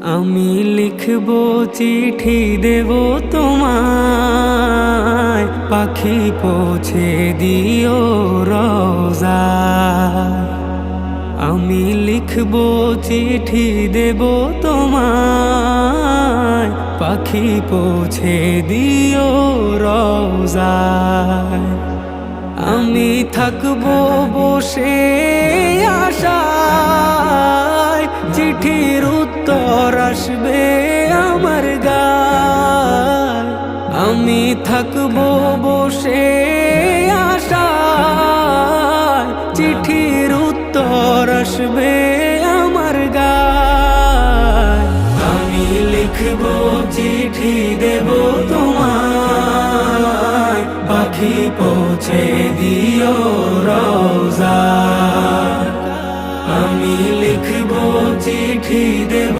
আমি লিখবো চিঠি দেব তোমায়, পাখি পৌঁছে দিও রোজায়। আমি লিখবো চিঠি দেব তোমায়, পাখি পৌঁছে দিও রোজায়। আমি থাকবো বসে আশায়, চিঠির উত্তর আসবে আমার গায়। আমি থাকবো বসে আশায়, চিঠির উত্তর আসবে আমার গায়। আমি লিখবো চিঠি দেব তোমায়, পাখি পৌঁছে দিও রোজায়। আমি লিখবো চিঠি দেব